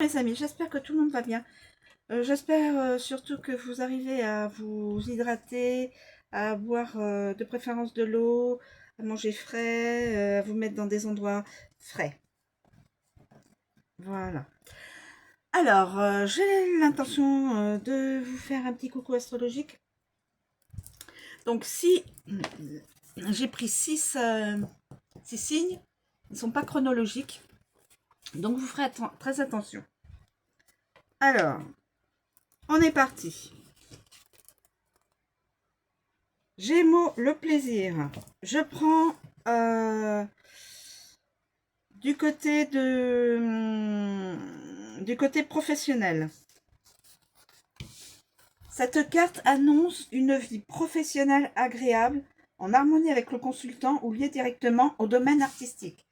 Les amis, j'espère que tout le monde va bien. J'espère surtout que vous arrivez à vous hydrater, à boire de préférence de l'eau, à manger frais, à vous mettre dans des endroits frais. Voilà. Alors, j'ai l'intention de vous faire un petit coucou astrologique. Donc, si j'ai pris 6 signes, ils ne sont pas chronologiques, donc vous ferez très attention. Alors, on est parti. Gémeaux, le plaisir. Je prends du côté du côté professionnel. Cette carte annonce une vie professionnelle agréable, en harmonie avec le consultant ou liée directement au domaine artistique.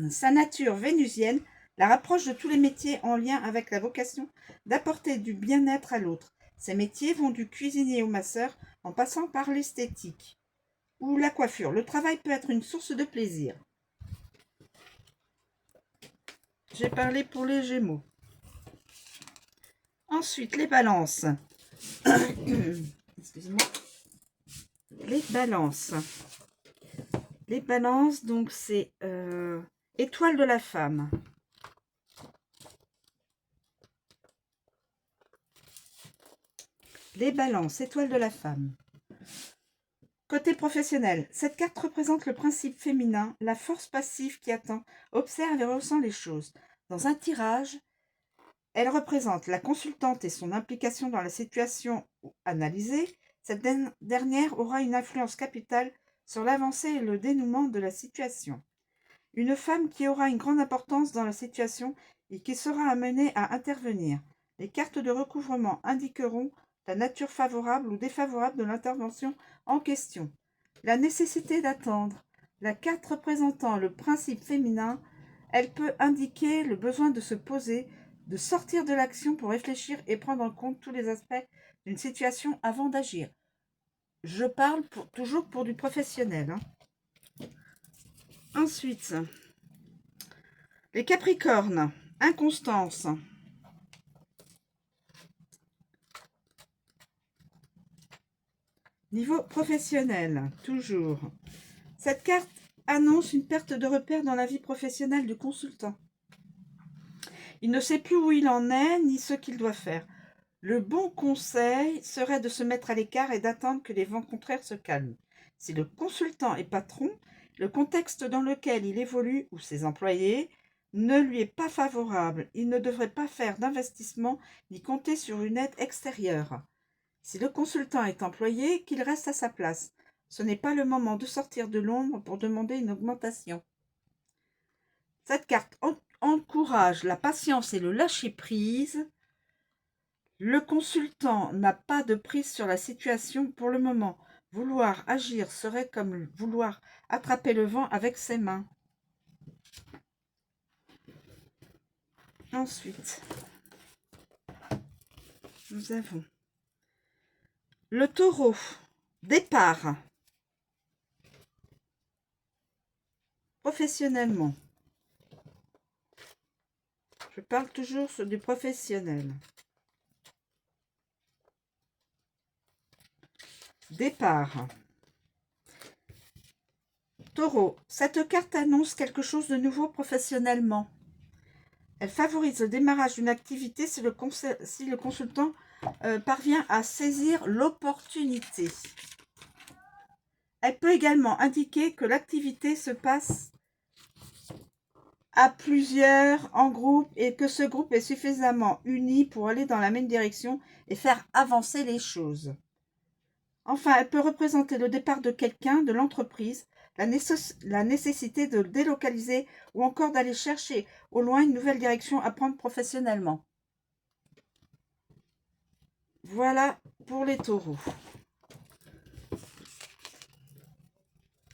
Sa nature vénusienne la rapproche de tous les métiers en lien avec la vocation d'apporter du bien-être à l'autre. Ces métiers vont du cuisinier au masseur en passant par l'esthétique ou la coiffure. Le travail peut être une source de plaisir. J'ai parlé pour les Gémeaux. Ensuite, les balances. Excusez-moi. Les balances. Les balances, donc c'est étoile de la femme. Les balances, étoile de la femme. Côté professionnel, cette carte représente le principe féminin, la force passive qui attend, observe et ressent les choses. Dans un tirage, elle représente la consultante et son implication dans la situation analysée. Cette dernière aura une influence capitale sur l'avancée et le dénouement de la situation. Une femme qui aura une grande importance dans la situation et qui sera amenée à intervenir. Les cartes de recouvrement indiqueront la nature favorable ou défavorable de l'intervention en question. La nécessité d'attendre. La carte représentant le principe féminin, elle peut indiquer le besoin de se poser, de sortir de l'action pour réfléchir et prendre en compte tous les aspects d'une situation avant d'agir. Je parle toujours pour du professionnel. Ensuite, les Capricornes, inconstance. Niveau professionnel, toujours. Cette carte annonce une perte de repère dans la vie professionnelle du consultant. Il ne sait plus où il en est, ni ce qu'il doit faire. Le bon conseil serait de se mettre à l'écart et d'attendre que les vents contraires se calment. Si le consultant est patron, le contexte dans lequel il évolue ou ses employés ne lui est pas favorable. Il ne devrait pas faire d'investissement ni compter sur une aide extérieure. Si le consultant est employé, qu'il reste à sa place. Ce n'est pas le moment de sortir de l'ombre pour demander une augmentation. Cette carte encourage la patience et le lâcher-prise. Le consultant n'a pas de prise sur la situation pour le moment. Vouloir agir serait comme vouloir attraper le vent avec ses mains. Ensuite, nous avons le taureau. Départ. Professionnellement. Je parle toujours sur du professionnel. Départ. Taureau, cette carte annonce quelque chose de nouveau professionnellement. Elle favorise le démarrage d'une activité si le consultant parvient à saisir l'opportunité. Elle peut également indiquer que l'activité se passe à plusieurs en groupe et que ce groupe est suffisamment uni pour aller dans la même direction et faire avancer les choses. Enfin, elle peut représenter le départ de quelqu'un de l'entreprise, la nécessité de délocaliser ou encore d'aller chercher au loin une nouvelle direction à prendre professionnellement. Voilà pour les taureaux.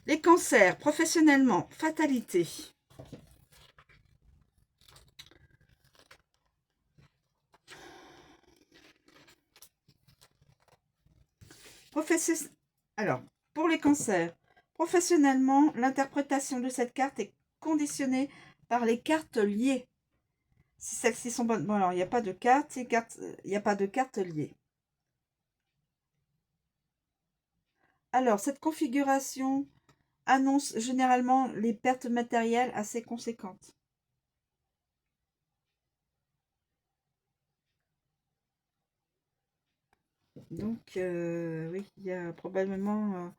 Les cancers, professionnellement, fatalité. Alors, pour les cancers, professionnellement, l'interprétation de cette carte est conditionnée par les cartes liées. Si celles-ci sont bonnes. Bon, alors, il n'y a pas de carte, il n'y a pas de carte liée. Alors, cette configuration annonce généralement les pertes matérielles assez conséquentes. Donc, oui, il y a probablement,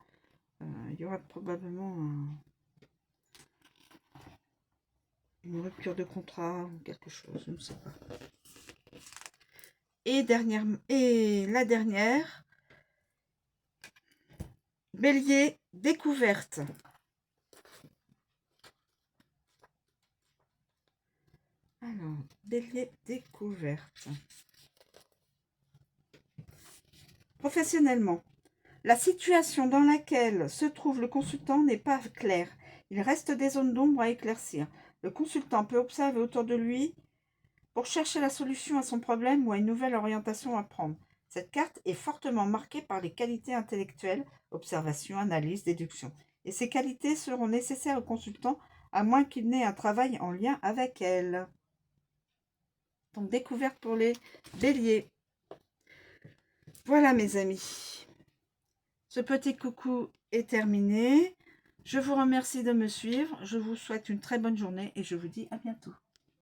il y aura probablement une rupture de contrat ou quelque chose, je ne sais pas. Et la dernière, Bélier, découverte. Alors, Bélier, découverte. Professionnellement, la situation dans laquelle se trouve le consultant n'est pas claire. Il reste des zones d'ombre à éclaircir. Le consultant peut observer autour de lui pour chercher la solution à son problème ou à une nouvelle orientation à prendre. Cette carte est fortement marquée par les qualités intellectuelles, observation, analyse, déduction. Et ces qualités seront nécessaires au consultant à moins qu'il n'ait un travail en lien avec elles. Donc, découverte pour les béliers. Voilà mes amis. Ce petit coucou est terminé. Je vous remercie de me suivre. Je vous souhaite une très bonne journée et je vous dis à bientôt.